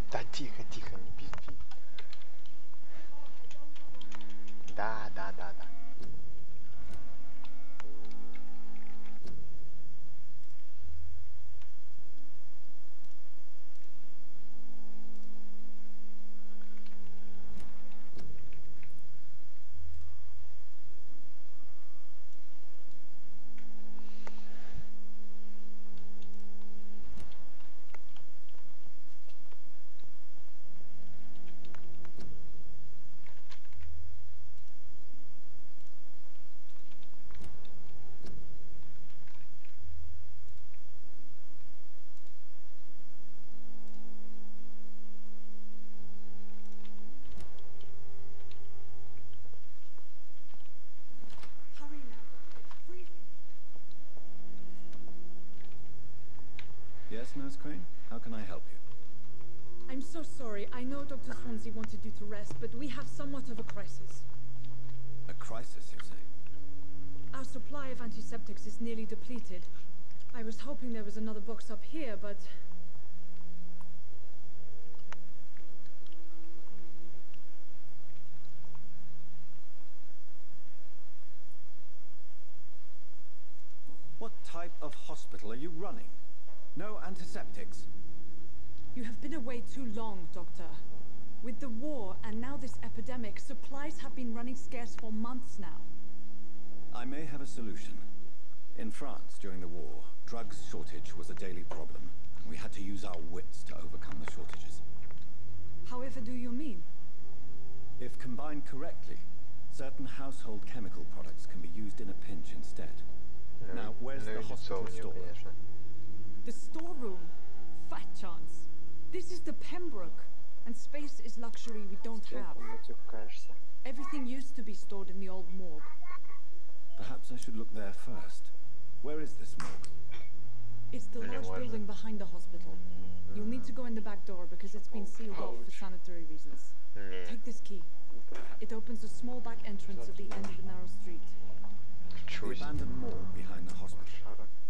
Да тихо, тихо, не пизди. Да. Yes, Nurse Crane? How can I help you? I'm so sorry. I know Dr. Swansea wanted you to rest, but we have somewhat of a crisis. A crisis, you say? Our supply of antiseptics is nearly depleted. I was hoping there was another box up here, but... What type of hospital are you running? No antiseptics? You have been away too long, Doctor. With the war and now this epidemic, supplies have been running scarce for months now. I may have a solution. In France, during the war, drugs shortage was a daily problem, and we had to use our wits to overcome the shortages. However do you mean? If combined correctly, certain household chemical products can be used in a pinch instead. Now, where's the hospital store? The storeroom? Fat chance. This is the Pembroke, and space is luxury we don't have. Everything used to be stored in the old morgue. Perhaps I should look there first. Where is this morgue? It's the large building behind the hospital. You'll need to go in the back door because it's been sealed off for sanitary reasons. Take this key. It opens a small back entrance at the end of a narrow street. The abandoned morgue behind the hospital.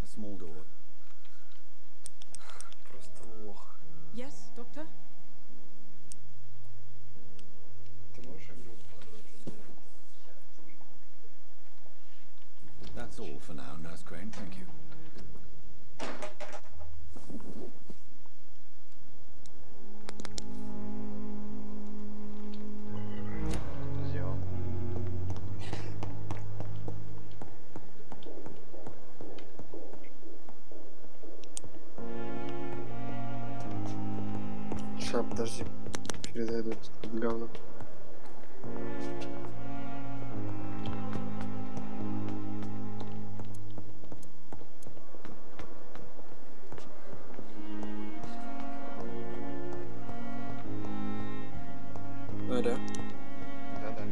A small door. Yes, Doctor? That's all for now, Nurse Crane. Thank you. Сейчас, подожди. Перезайду это говно. Да. Да.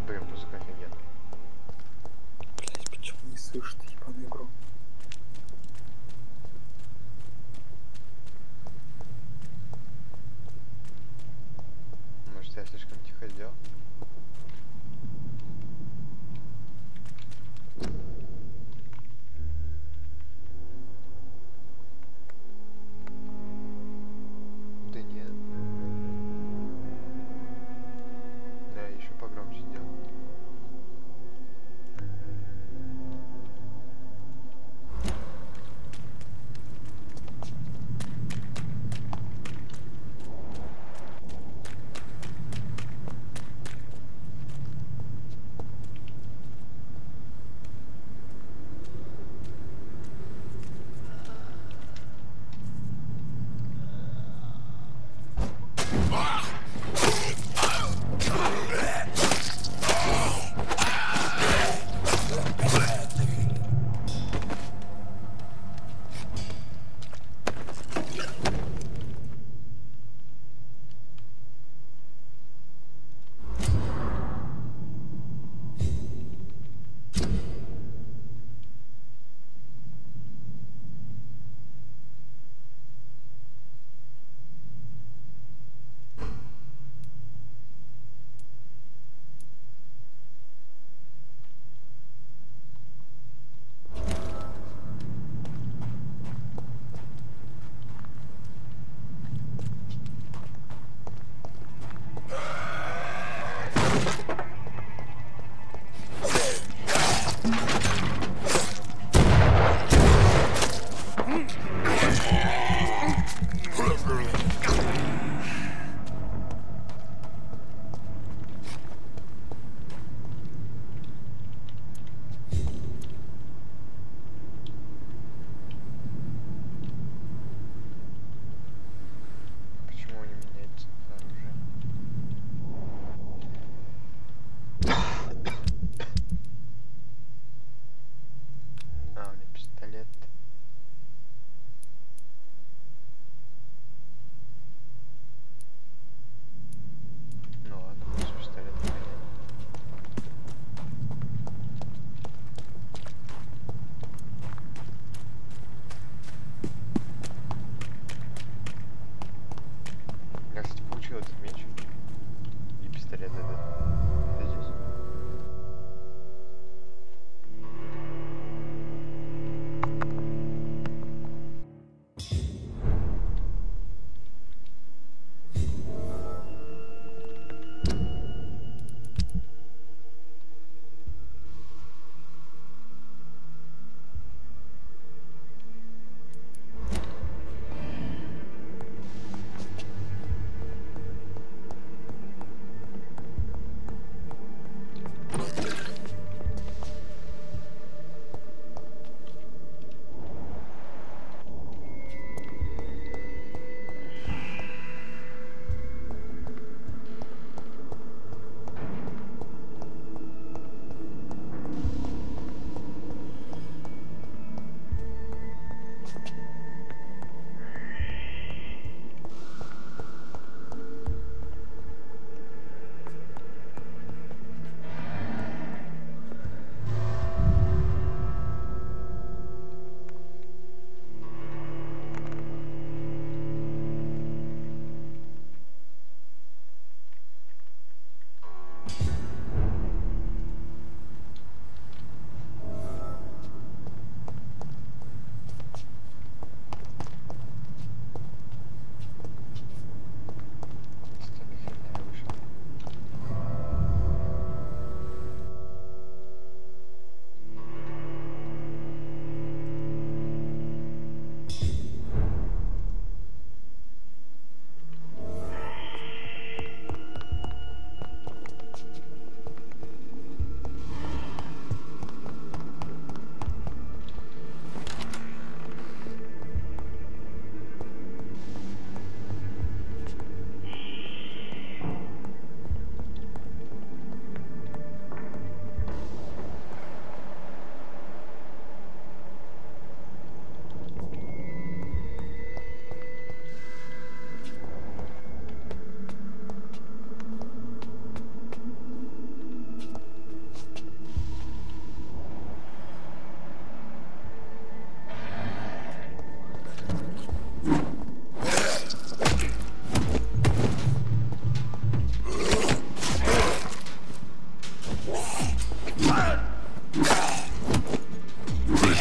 Блин, музыка офигенная. Блять, почему не слышит ебаную игру? Может, я слишком тихо сделал? Да нет. Да, еще погромче сделал.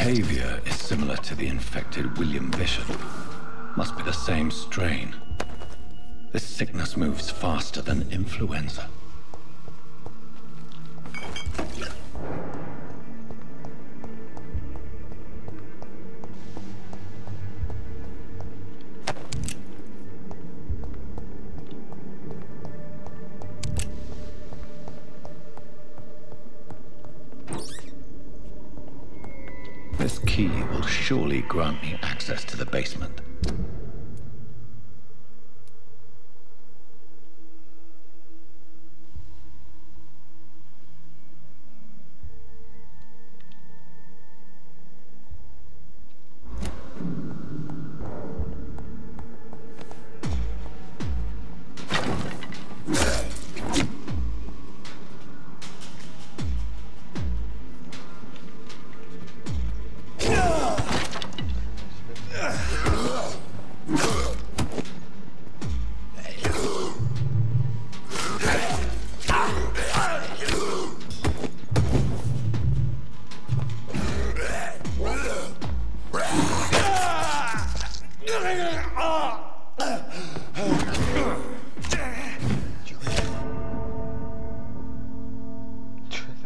behavior is similar to the infected William Bishop. Must be the same strain. This sickness moves faster than influenza. This key will surely grant me access to the basement.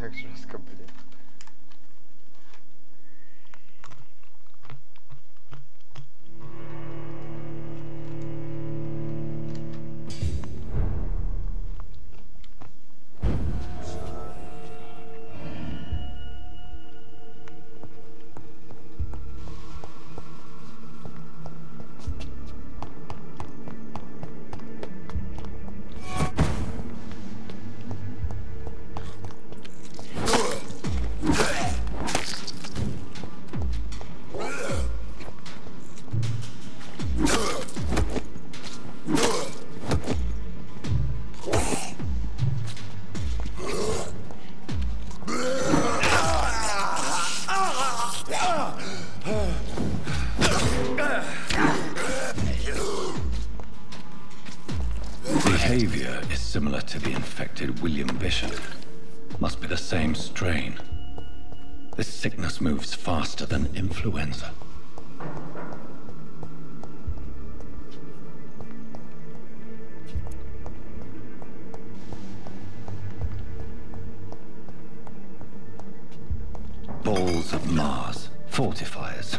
Так жестко, блин. Behavior is similar to the infected William Bishop. Must be the same strain. This sickness moves faster than influenza. Balls of Mars, fortifiers.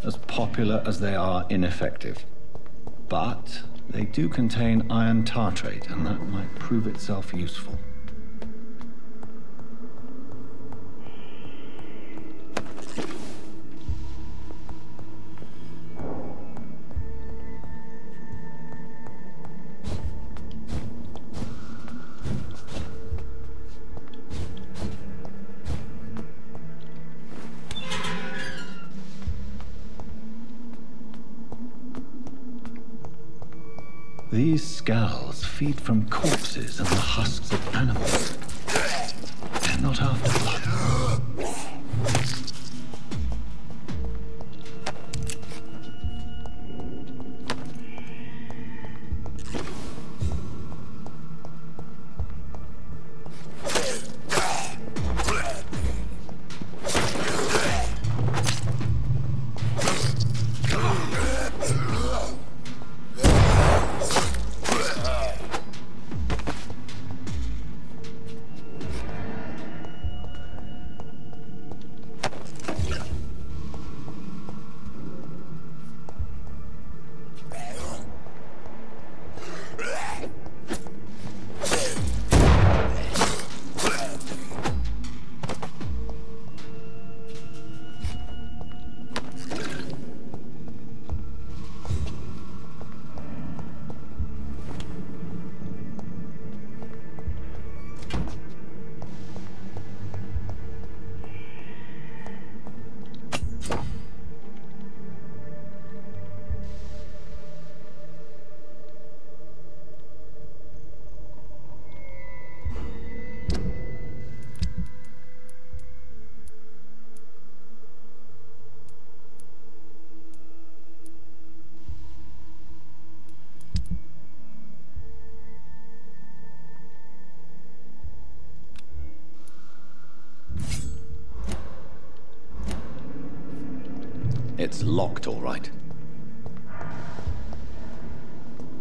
As popular as they are ineffective. But they do contain iron tartrate, and that might prove itself useful. These skulls feed from corpses and the husks of animals. They're not after blood. It's locked, all right.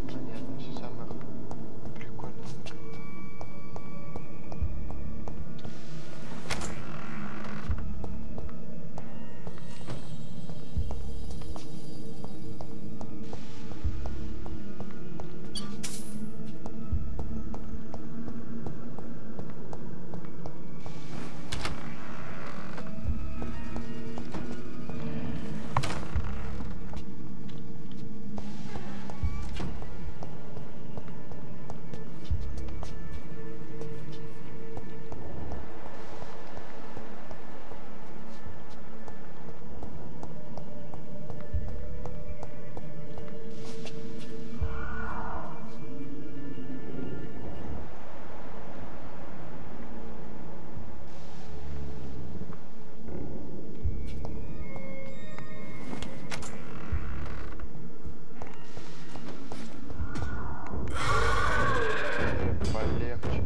Понятно, все самое прикольное. Полегче.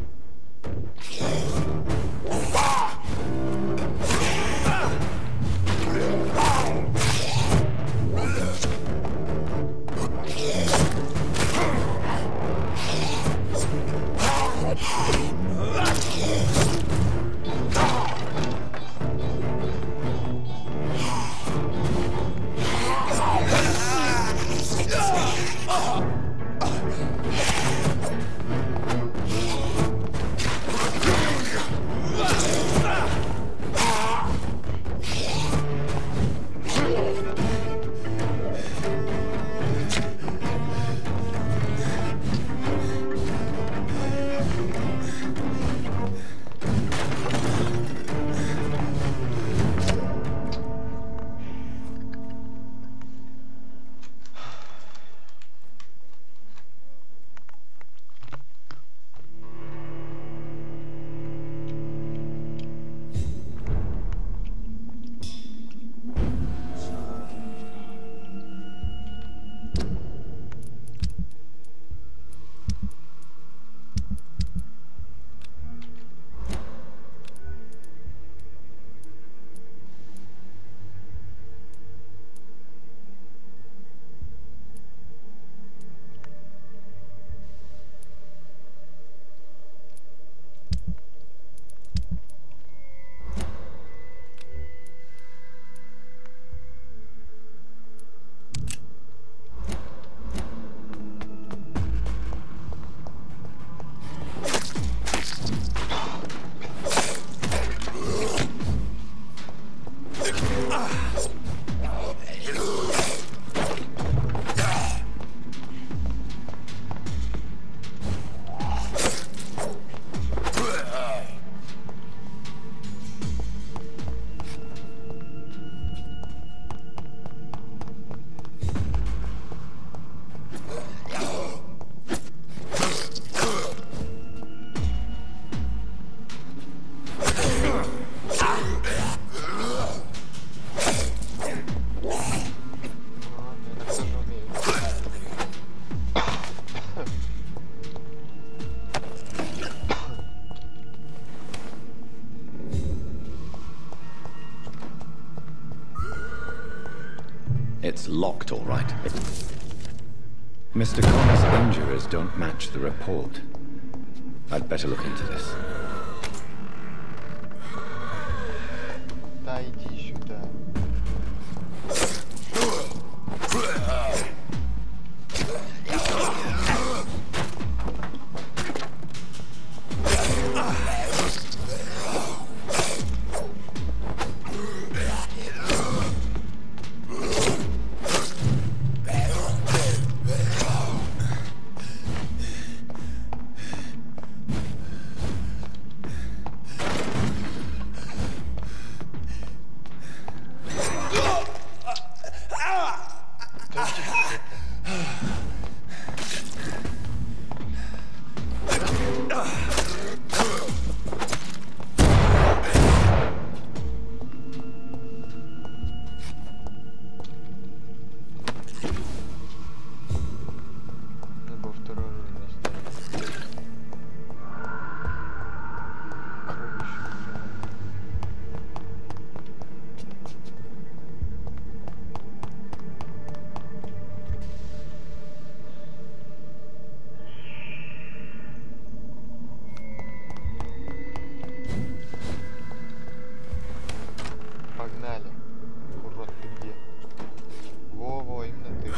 It's locked, all right. Mr. Connor's injuries don't match the report. I'd better look into this. Да, иди сюда. Во, именно ты.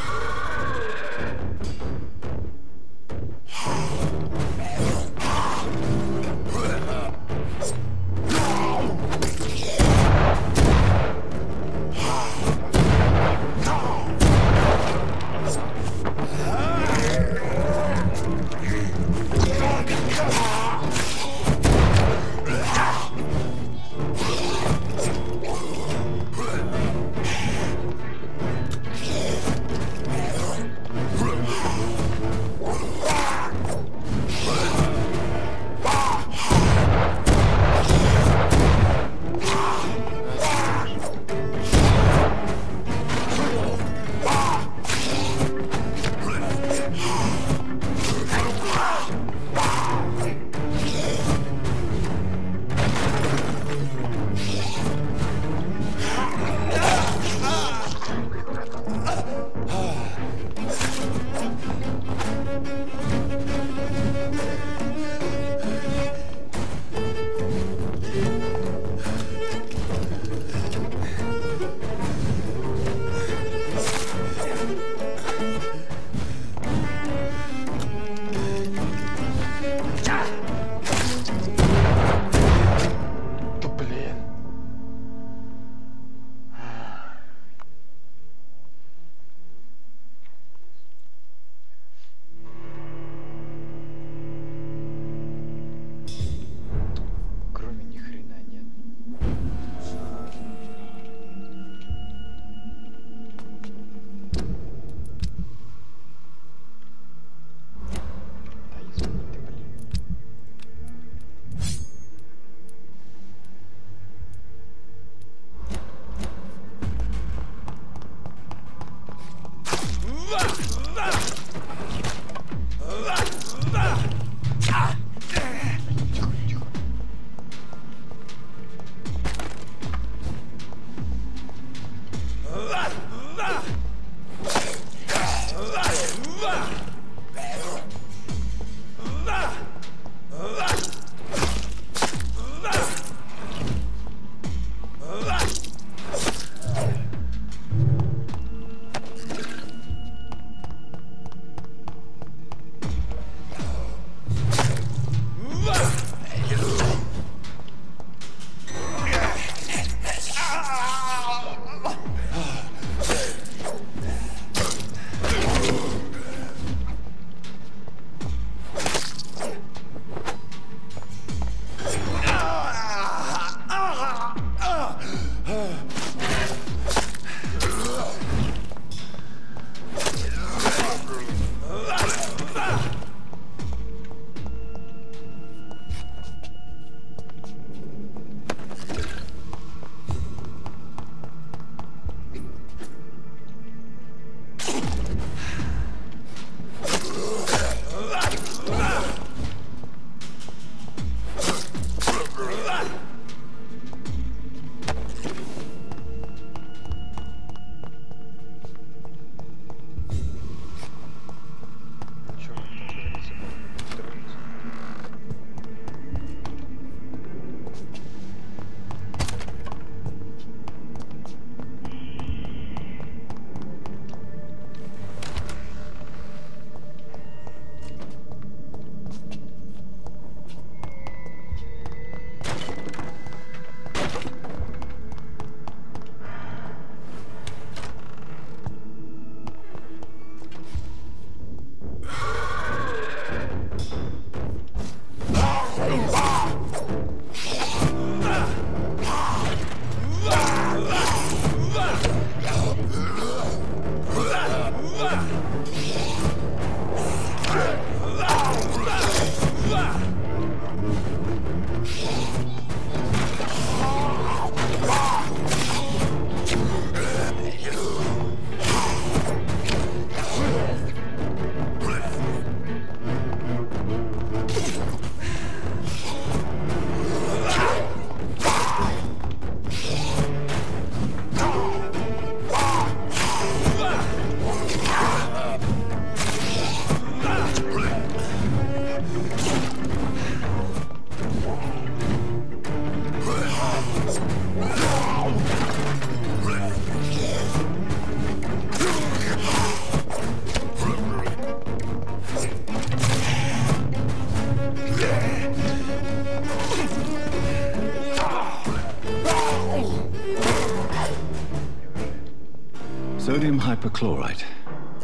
Sodium hypochlorite.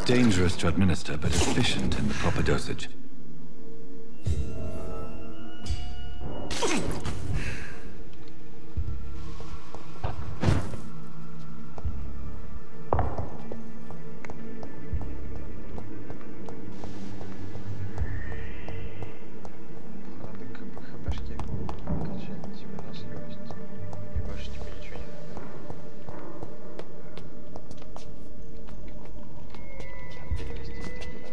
Dangerous to administer, but efficient in the proper dosage. Надо ХБшки качать, типа выносливость. И больше типа ничего не надо. Там переместить туда.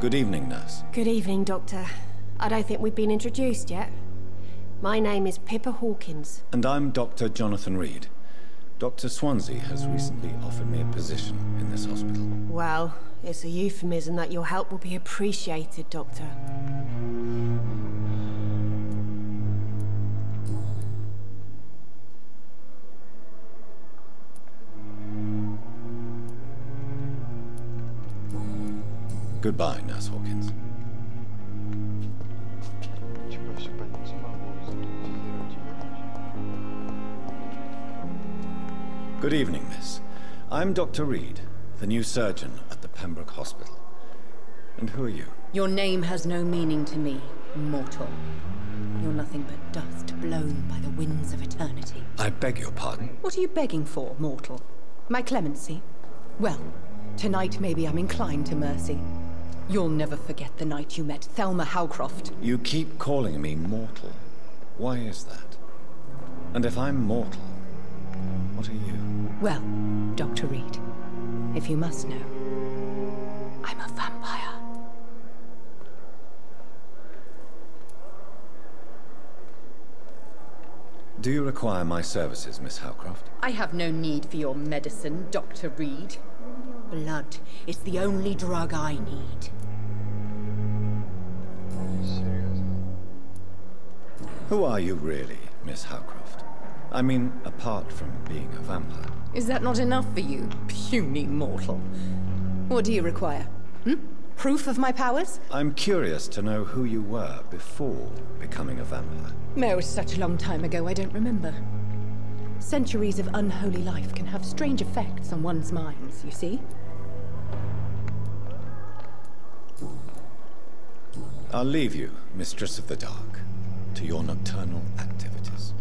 Good evening, nurse. Good evening, Doctor. I don't think we've been introduced yet. My name is Pippa Hawkins. And I'm Dr. Jonathan Reed. Dr. Swansea has recently offered me a position in this hospital. Well, it's a euphemism that your help will be appreciated, Doctor. Goodbye, Nurse Hawkins. Good evening, miss. I'm Dr. Reed, the new surgeon at the Pembroke Hospital. And who are you? Your name has no meaning to me, mortal. You're nothing but dust blown by the winds of eternity. I beg your pardon? What are you begging for, mortal? My clemency? Well, tonight maybe I'm inclined to mercy. You'll never forget the night you met Thelma Howcroft. You keep calling me mortal. Why is that? And if I'm mortal, what are you? Well, Dr. Reed, if you must know, I'm a vampire. Do you require my services, Miss Howcroft? I have no need for your medicine, Dr. Reed. Blood is the only drug I need. Who are you really, Miss Howcroft? I mean, apart from being a vampire. Is that not enough for you, puny mortal? What do you require? Proof of my powers? I'm curious to know who you were before becoming a vampire. It was such a long time ago I don't remember. Centuries of unholy life can have strange effects on one's minds, you see? I'll leave you, Mistress of the Dark, to your nocturnal activities.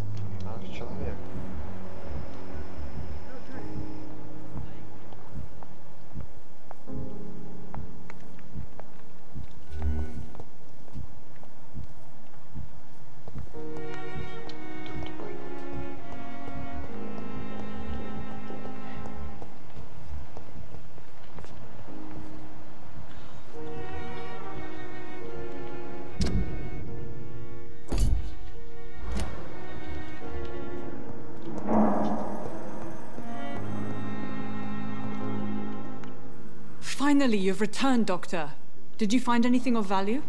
Finally, you've returned, Doctor. Did you find anything of value?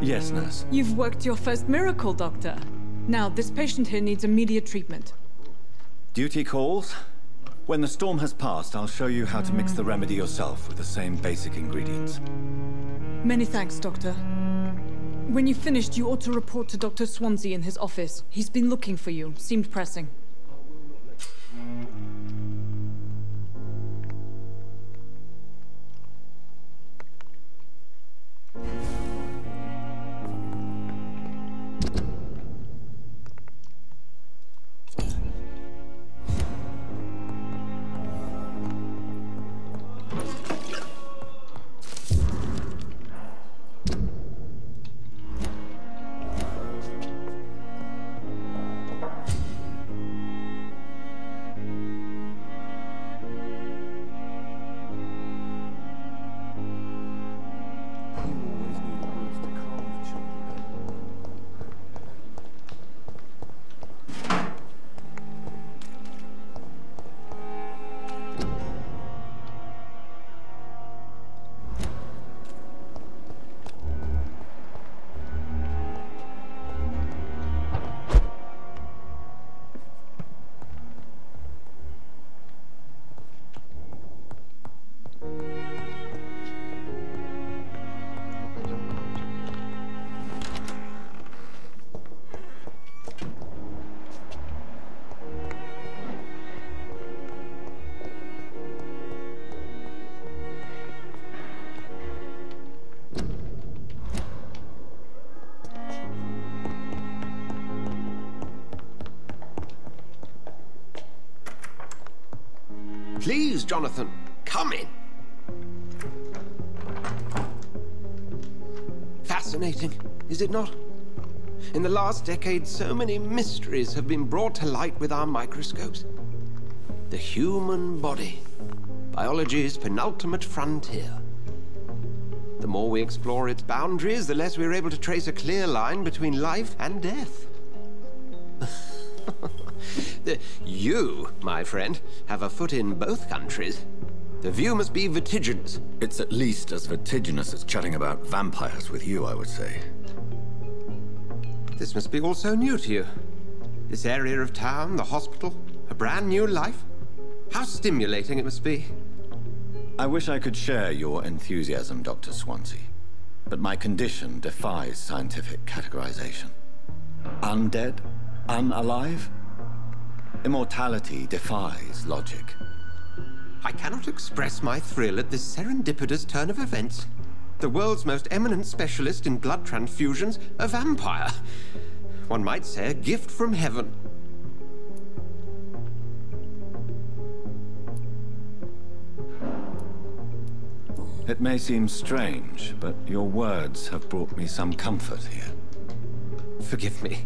Yes, nurse. You've worked your first miracle, Doctor. Now, this patient here needs immediate treatment. Duty calls. When the storm has passed, I'll show you how to mix the remedy yourself with the same basic ingredients. Many thanks, Doctor. When you've finished, you ought to report to Dr. Swansea in his office. He's been looking for you. Seemed pressing. Greetings, Jonathan. Come in. Fascinating, is it not? In the last decade, so many mysteries have been brought to light with our microscopes. The human body, biology's penultimate frontier. The more we explore its boundaries, the less we're able to trace a clear line between life and death. You, my friend, have a foot in both countries. The view must be vertiginous. It's at least as vertiginous as chatting about vampires with you, I would say. This must be all so new to you. This area of town, the hospital, a brand new life. How stimulating it must be. I wish I could share your enthusiasm, Dr. Swansea. But my condition defies scientific categorization. Undead? Unalive? Immortality defies logic. I cannot express my thrill at this serendipitous turn of events. The world's most eminent specialist in blood transfusions, a vampire. One might say a gift from heaven. It may seem strange, but your words have brought me some comfort here. Forgive me.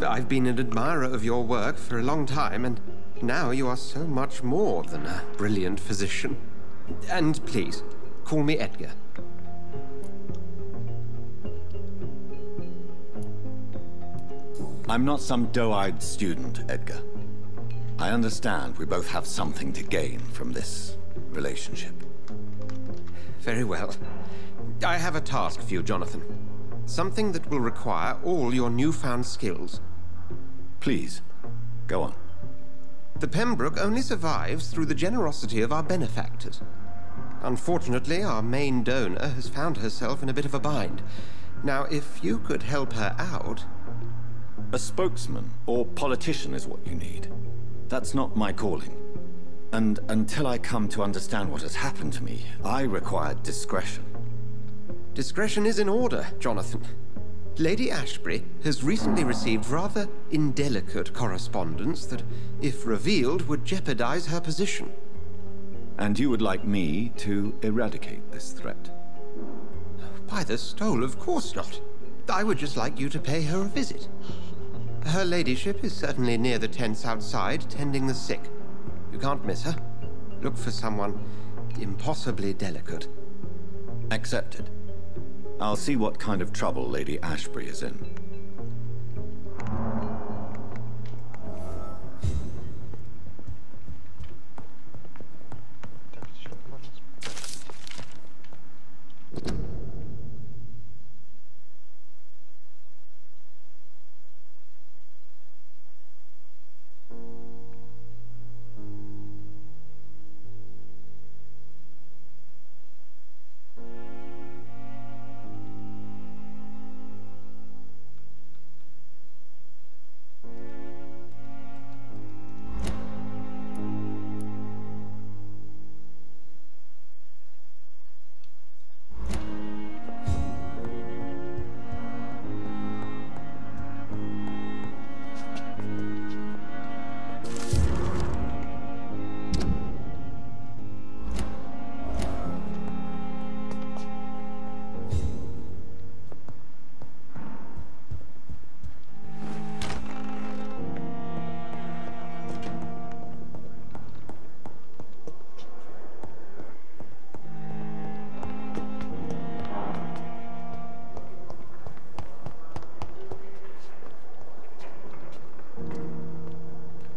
I've been an admirer of your work for a long time, and now you are so much more than a brilliant physician. And please, call me Edgar. I'm not some doe-eyed student, Edgar. I understand we both have something to gain from this relationship. Very well. I have a task for you, Jonathan. Something that will require all your newfound skills. Please, go on. The Pembroke only survives through the generosity of our benefactors. Unfortunately, our main donor has found herself in a bit of a bind. Now, if you could help her out... A spokesman or politician is what you need. That's not my calling. And until I come to understand what has happened to me, I require discretion. Discretion is in order, Jonathan. Lady Ashbury has recently received rather indelicate correspondence that, if revealed, would jeopardize her position. And you would like me to eradicate this threat? By the stole, of course not. I would just like you to pay her a visit. Her ladyship is certainly near the tents outside, tending the sick. You can't miss her. Look for someone impossibly delicate. Accepted. I'll see what kind of trouble Lady Ashbury is in.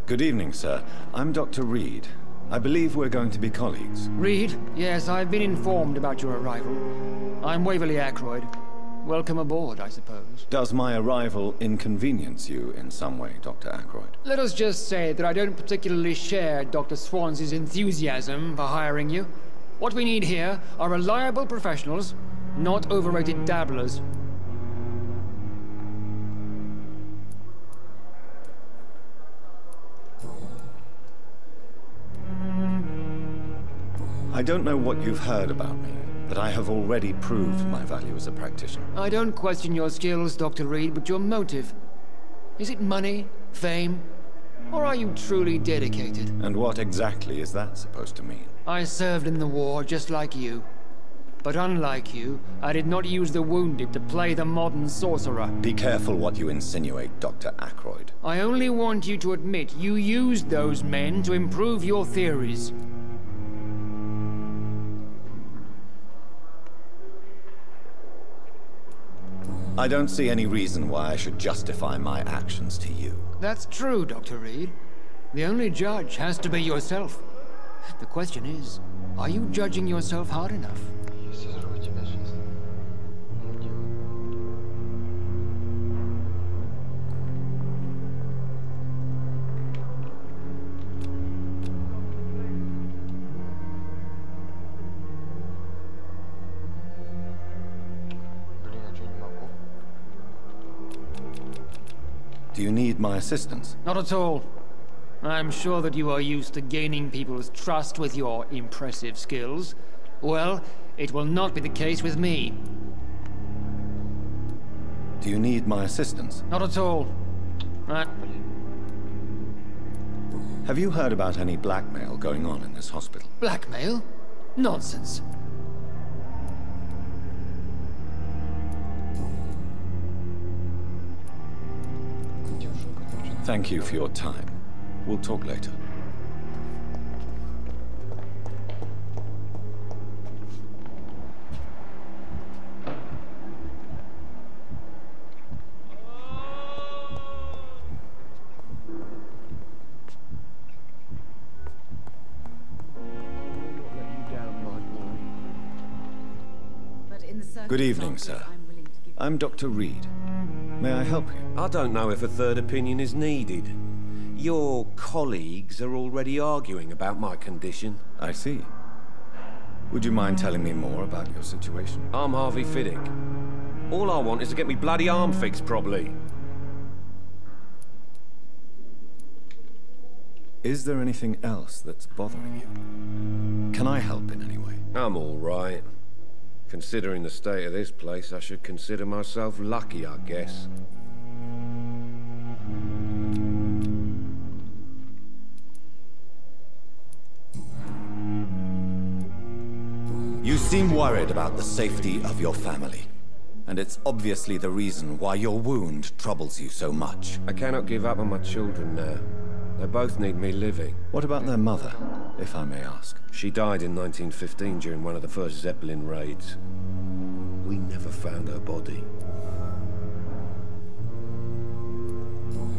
Good evening, sir. I'm Dr. Reed. I believe we're going to be colleagues. Reed? Yes, I've been informed about your arrival. I'm Waverly Ackroyd. Welcome aboard, I suppose. Does my arrival inconvenience you in some way, Dr. Ackroyd? Let us just say that I don't particularly share Dr. Swansea's enthusiasm for hiring you. What we need here are reliable professionals, not overrated dabblers. I don't know what you've heard about me, but I have already proved my value as a practitioner. I don't question your skills, Dr. Reed, but your motive. Is it money, fame, or are you truly dedicated? And what exactly is that supposed to mean? I served in the war just like you. But unlike you, I did not use the wounded to play the modern sorcerer. Be careful what you insinuate, Dr. Ackroyd. I only want you to admit you used those men to improve your theories. I don't see any reason why I should justify my actions to you. That's true, Dr. Reed. The only judge has to be yourself. The question is, are you judging yourself hard enough? Я сожру тебя сейчас. Ну, делай. Блин, я что, не могу? Do you need my assistance? Not at all. I'm sure that you are used to gaining people's trust with your impressive skills. Well, it will not be the case with me. Do you need my assistance? Not at all. Have you heard about any blackmail going on in this hospital? Blackmail? Nonsense. Thank you for your time. We'll talk later. Good evening, sir. I'm Dr. Reed. May I help you? I don't know if a third opinion is needed. Your colleagues are already arguing about my condition. I see. Would you mind telling me more about your situation? I'm Harvey Fiddick. All I want is to get me bloody arm fixed properly. Is there anything else that's bothering you? Can I help in any way? I'm all right. Considering the state of this place, I should consider myself lucky, I guess. You seem worried about the safety of your family. And it's obviously the reason why your wound troubles you so much. I cannot give up on my children now. They both need me living. What about their mother, if I may ask? She died in 1915 during one of the first Zeppelin raids. We never found her body.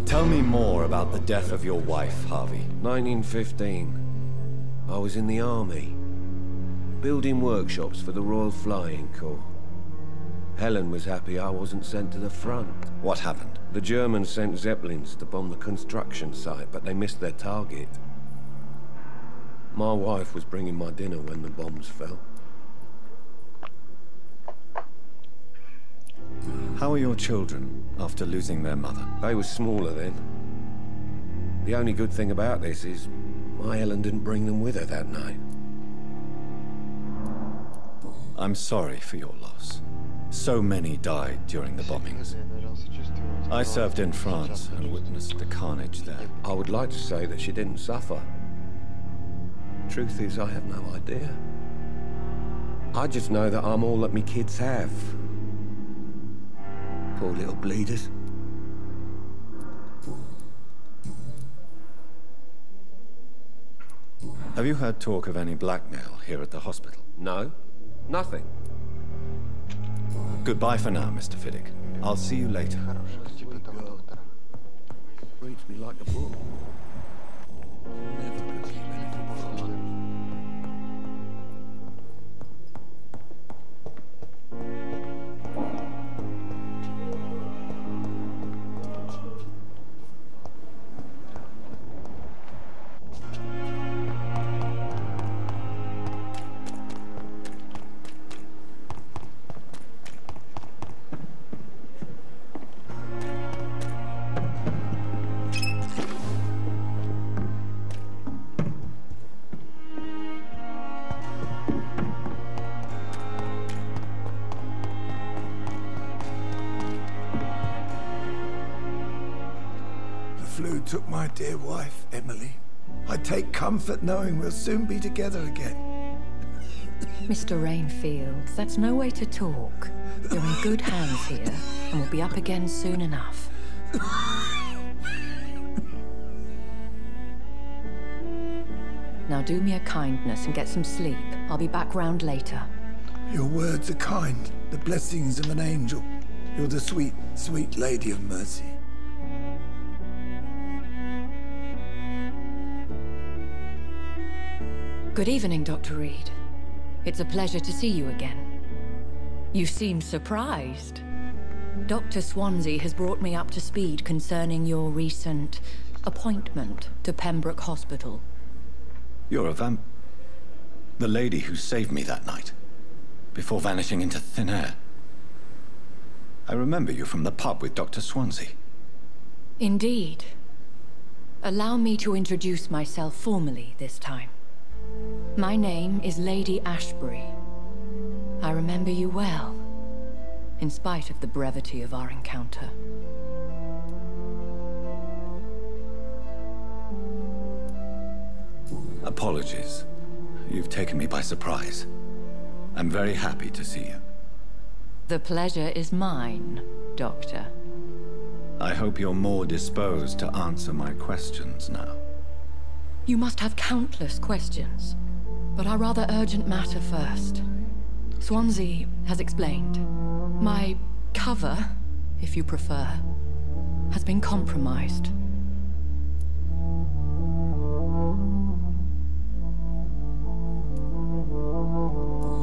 Tell me more about the death of your wife, Harvey. 1915. I was in the army, building workshops for the Royal Flying Corps. Helen was happy I wasn't sent to the front. What happened? The Germans sent Zeppelins to bomb the construction site, but they missed their target. My wife was bringing my dinner when the bombs fell. How are your children after losing their mother? They were smaller then. The only good thing about this is my Helen didn't bring them with her that night. I'm sorry for your loss. So many died during the bombings. I served in France and witnessed the carnage there. I would like to say that she didn't suffer. Truth is, I have no idea. I just know that I'm all that me kids have. Poor little bleeders. Have you heard talk of any blackmail here at the hospital? No, nothing. Goodbye for now, Mr. Fiddick. I'll see you later. Reads me like a book. Never could keep anything from her. Took my dear wife, Emily. I take comfort knowing we'll soon be together again. Mr. Rainfield, that's no way to talk. You're in good hands here, and we'll be up again soon enough. Now do me a kindness and get some sleep. I'll be back round later. Your words are kind, the blessings of an angel. You're the sweet, sweet Lady of Mercy. Good evening, Dr. Reed. It's a pleasure to see you again. You seem surprised. Dr. Swansea has brought me up to speed concerning your recent appointment to Pembroke Hospital. You're a the lady who saved me that night, before vanishing into thin air. I remember you from the pub with Dr. Swansea. Indeed. Allow me to introduce myself formally this time. My name is Lady Ashbury. I remember you well, in spite of the brevity of our encounter. Apologies. You've taken me by surprise. I'm very happy to see you. The pleasure is mine, Doctor. I hope you're more disposed to answer my questions now. You must have countless questions, but our rather urgent matter first. Swansea has explained. My cover, if you prefer, has been compromised.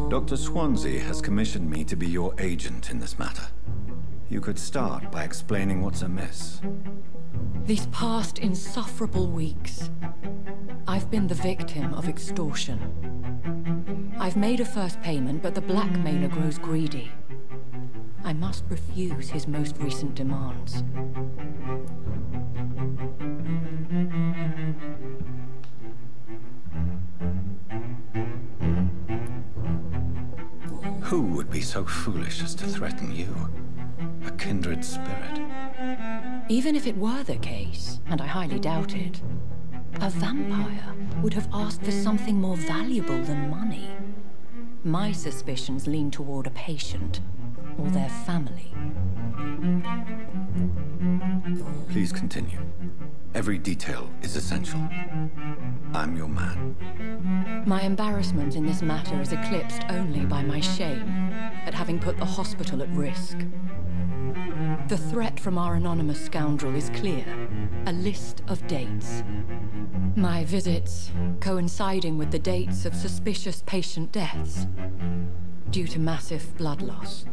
Dr. Swansea has commissioned me to be your agent in this matter. You could start by explaining what's amiss. These past insufferable weeks, I've been the victim of extortion. I've made a first payment, but the blackmailer grows greedy. I must refuse his most recent demands. Who would be so foolish as to threaten you? A kindred spirit. Even if it were the case, and I highly doubt it, a vampire would have asked for something more valuable than money. My suspicions lean toward a patient or their family. Please continue. Every detail is essential. I'm your man. My embarrassment in this matter is eclipsed only by my shame at having put the hospital at risk. The threat from our anonymous scoundrel is clear. A list of dates. My visits coinciding with the dates of suspicious patient deaths due to massive blood loss.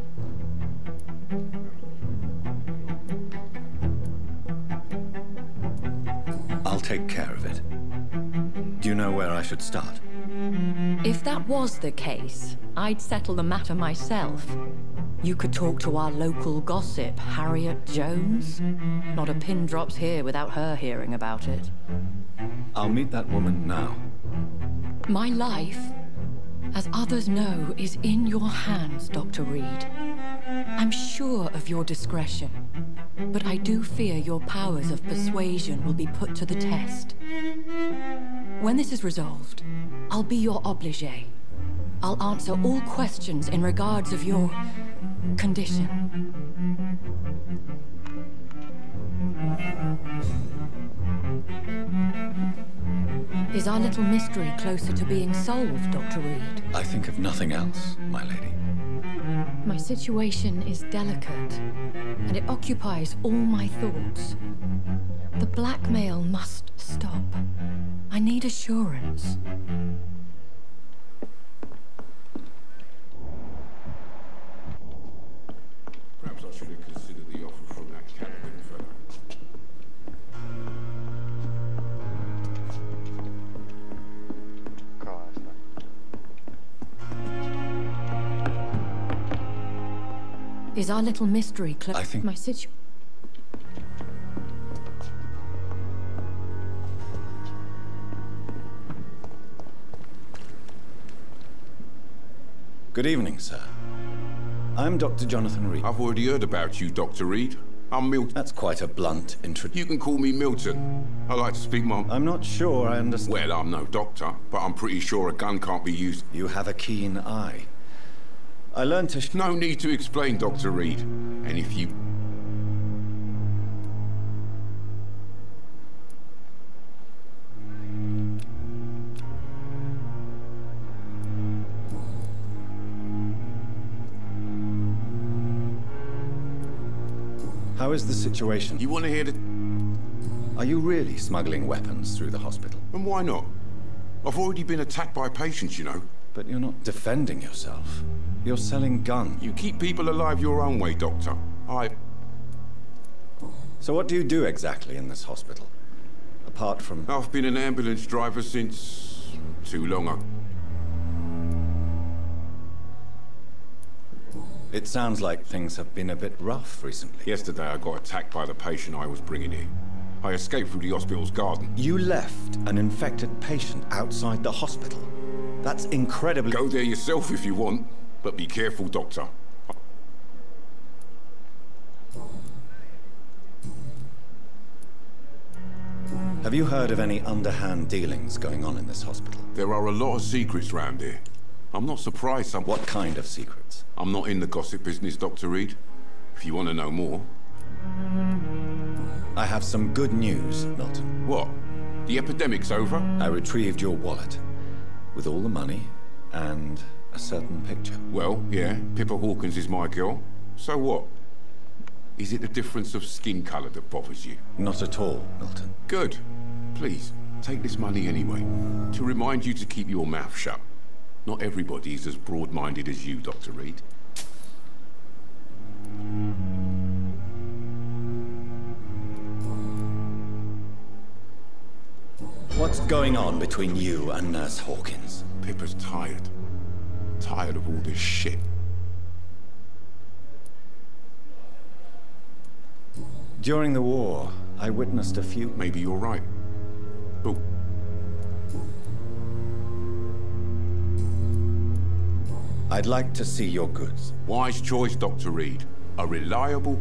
I'll take care of it. Do you know where I should start? If that was the case, I'd settle the matter myself. You could talk to our local gossip, Harriet Jones. Not a pin drops here without her hearing about it. I'll meet that woman now. My life, as others know, is in your hands, Dr. Reed. I'm sure of your discretion, but I do fear your powers of persuasion will be put to the test. When this is resolved, I'll be your obligé. I'll answer all questions in regards of your condition. Is our little mystery closer to being solved, Dr. Reed? I think of nothing else, my lady. My situation is delicate, and it occupies all my thoughts. The blackmail must stop. I need assurance. Perhaps I should have considered the offer from that Caledon fellow. Is our little mystery I think my situation? Good evening, sir. I'm Dr. Jonathan Reed. I've already heard about you, Dr. Reed. I'm Milton. That's quite a blunt introduction. You can call me Milton. I like to speak my... I'm not sure I understand. Well, I'm no doctor, but I'm pretty sure a gun can't be used. You have a keen eye. I learned to... No need to explain, Dr. Reed. And if you... How is the situation? You want to hear the... Are you really smuggling weapons through the hospital? And why not? I've already been attacked by patients, you know. But you're not defending yourself. You're selling guns. You keep people alive your own way, Doctor. So what do you do exactly in this hospital? Apart from... I've been an ambulance driver since... too long ago. It sounds like things have been a bit rough recently. Yesterday I got attacked by the patient I was bringing here. I escaped through the hospital's garden. You left an infected patient outside the hospital? That's incredibly... Go there yourself if you want, but be careful, Doctor. Have you heard of any underhand dealings going on in this hospital? There are a lot of secrets round here. I'm not surprised some... What kind of secrets? I'm not in the gossip business, Dr. Reed. If you want to know more... I have some good news, Milton. What? The epidemic's over? I retrieved your wallet. With all the money and a certain picture. Well, yeah, Pippa Hawkins is my girl. So what? Is it the difference of skin colour that bothers you? Not at all, Milton. Good. Please, take this money anyway. To remind you to keep your mouth shut. Not everybody is as broad-minded as you, Dr. Reed. What's going on between you and Nurse Hawkins? Pippa's tired. Tired of all this shit. During the war, I witnessed a few... Maybe you're right. But... I'd like to see your goods. Wise choice, Dr. Reed. A reliable...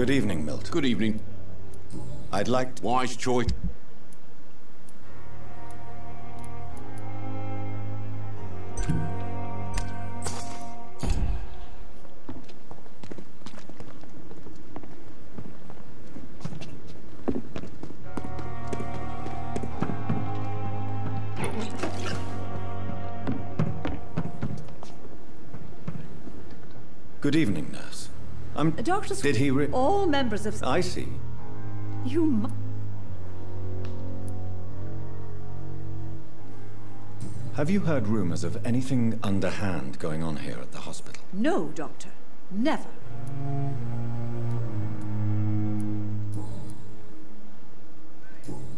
Good evening, Milton. Good evening. I'd like to... Wise choice. Good evening, nurse. Doctor, did he all members of... I see. You Have you heard rumors of anything underhand going on here at the hospital? No, Doctor. Never.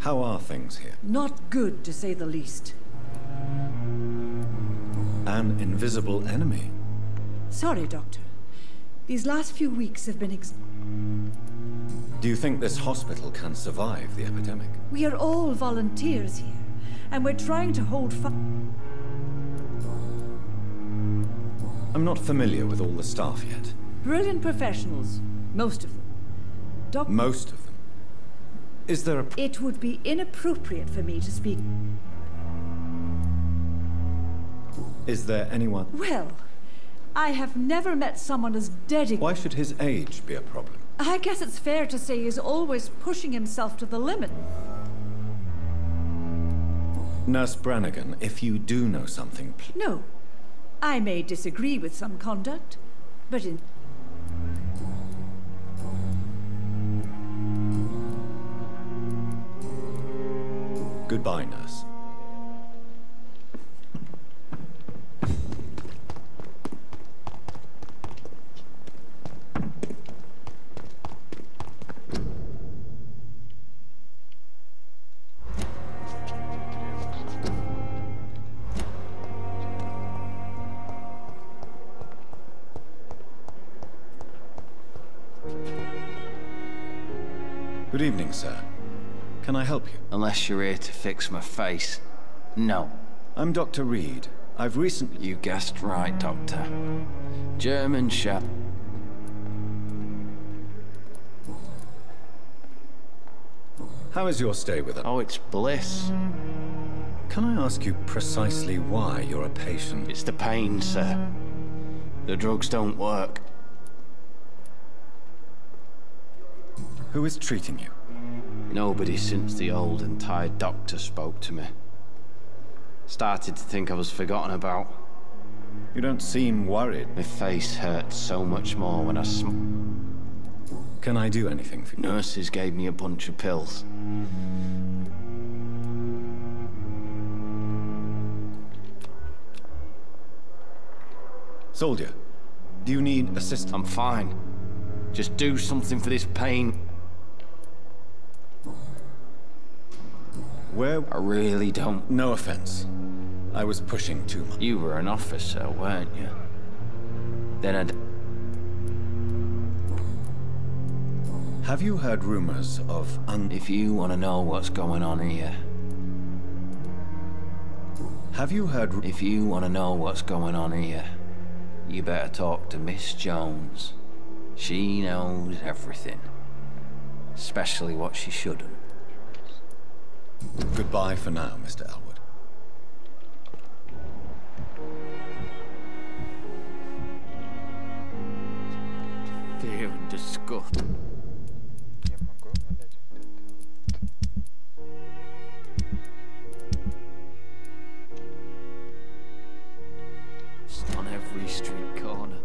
How are things here? Not good, to say the least. An invisible enemy? Sorry, Doctor. These last few weeks have been Do you think this hospital can survive the epidemic? We are all volunteers here, and we're trying to hold I'm not familiar with all the staff yet. Brilliant professionals, most of them. Most of them? Is there a... It would be inappropriate for me to speak... Is there anyone... Well, I have never met someone as dedicated... Why should his age be a problem? I guess it's fair to say he's always pushing himself to the limit. Nurse Brannigan, if you do know something, No. I may disagree with some conduct, but in... Goodbye, nurse. Good evening, sir. Can I help you? Unless you're here to fix my face. No. I'm Dr. Reed. I've recently... You guessed right, Doctor. German Shepherd. How is your stay with us? Oh, it's bliss. Can I ask you precisely why you're a patient? It's the pain, sir. The drugs don't work. Who is treating you? Nobody since the old and tired doctor spoke to me. Started to think I was forgotten about. You don't seem worried. My face hurts so much more when I Can I do anything for you? Nurses gave me a bunch of pills. Soldier, do you need assistance? I'm fine. Just do something for this pain. Where? I really don't. No offense. I was pushing too much. You were an officer, weren't you? Then I'd... Have you heard rumors of If you want to know what's going on here... Have you heard... If you want to know what's going on here, you better talk to Miss Jones. She knows everything. Especially what she shouldn't. Goodbye for now, Mr. Elwood. Fear and disgust. Я могу выдать вот это вот. Just on every street corner.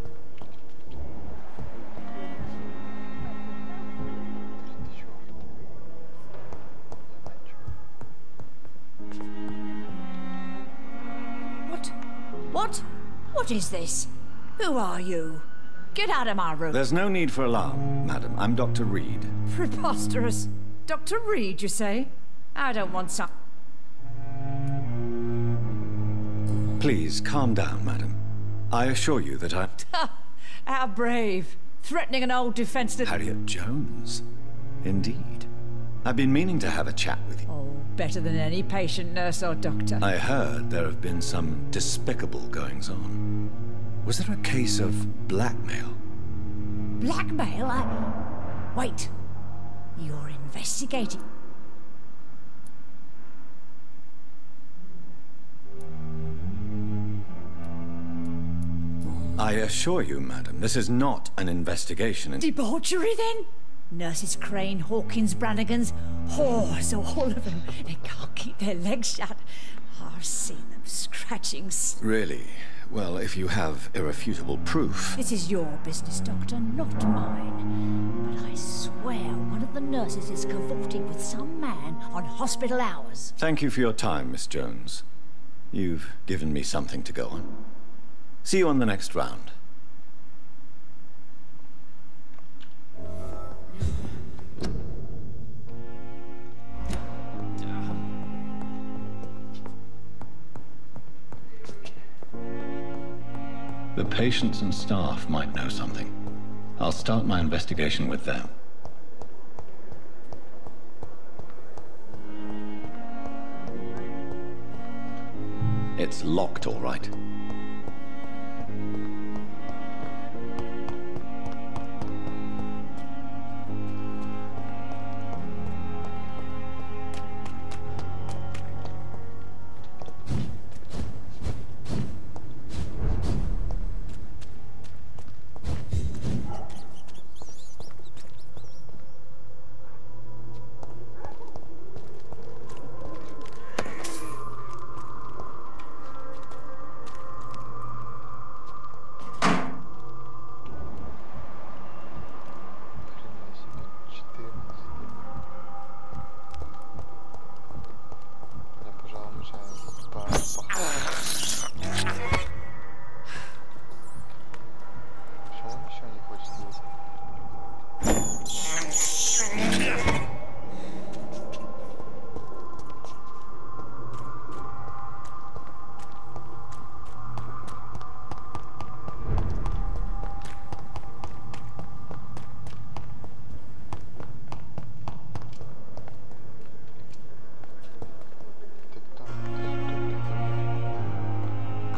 What is this? Who are you? Get out of my room. There's no need for alarm, madam. I'm Dr. Reed. Preposterous. Dr. Reed, you say? I don't want some... Please, calm down, madam. I assure you that I... How brave. Threatening an old defenseless... Harriet Jones. Indeed. I've been meaning to have a chat with you. Oh, better than any patient, nurse or doctor. I heard there have been some despicable goings-on. Was there a case of blackmail? Blackmail? Wait. You're investigating... I assure you, madam, this is not an investigation into... Debauchery, then? Nurses Crane, Hawkins, Brannigans, whores, all of them. They can't keep their legs shut. I've seen them scratching... Really? Well, if you have irrefutable proof... This is your business, Doctor, not mine. But I swear one of the nurses is cavorting with some man on hospital hours. Thank you for your time, Miss Jones. You've given me something to go on. See you on the next round. The patients and staff might know something. I'll start my investigation with them. It's locked, all right.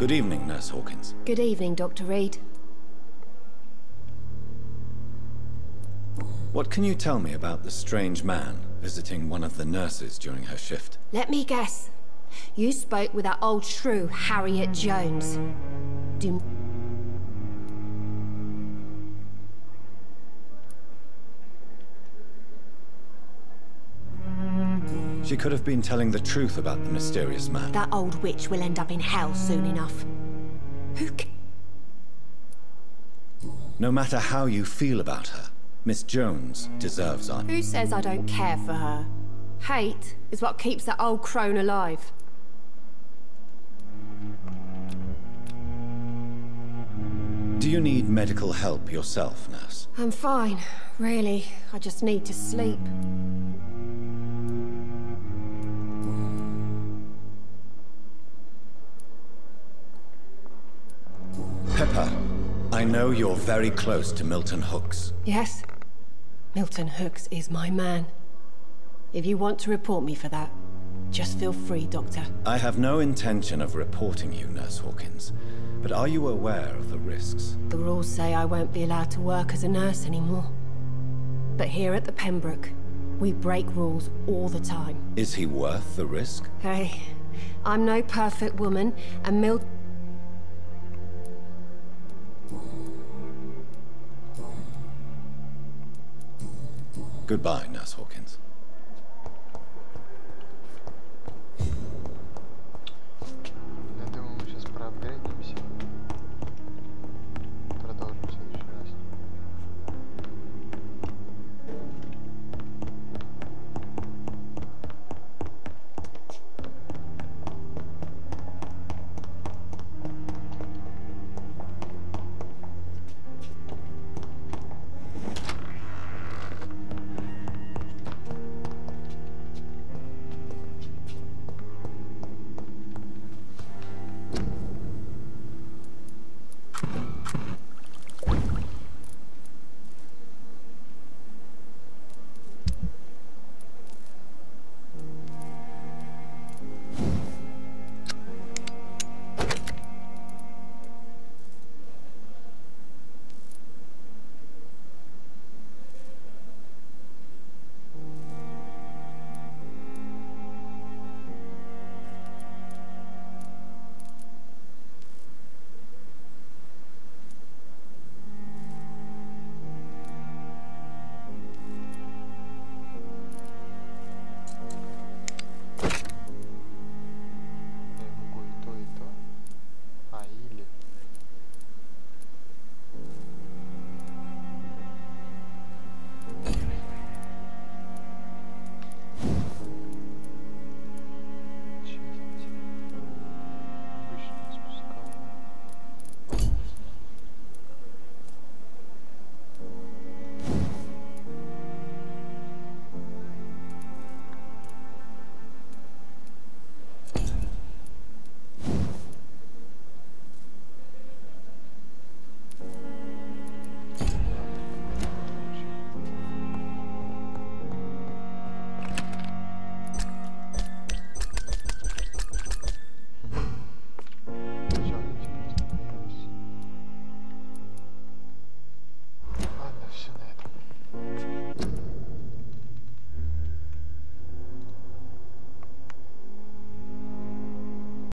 Good evening, Nurse Hawkins. Good evening, Dr. Reed. What can you tell me about the strange man visiting one of the nurses during her shift? Let me guess. You spoke with that old shrew, Harriet Jones. She could have been telling the truth about the mysterious man. That old witch will end up in hell soon enough. No matter how you feel about her, Miss Jones deserves our... Who says I don't care for her? Hate is what keeps that old crone alive. Do you need medical help yourself, nurse? I'm fine, really. I just need to sleep. Pepper, I know you're very close to Milton Hooks. Yes, Milton Hooks is my man. If you want to report me for that, just feel free, Doctor. I have no intention of reporting you, Nurse Hawkins. But are you aware of the risks? The rules say I won't be allowed to work as a nurse anymore. But here at the Pembroke, we break rules all the time. Is he worth the risk? Hey, I'm no perfect woman, and Goodbye, Nurse Hawkins.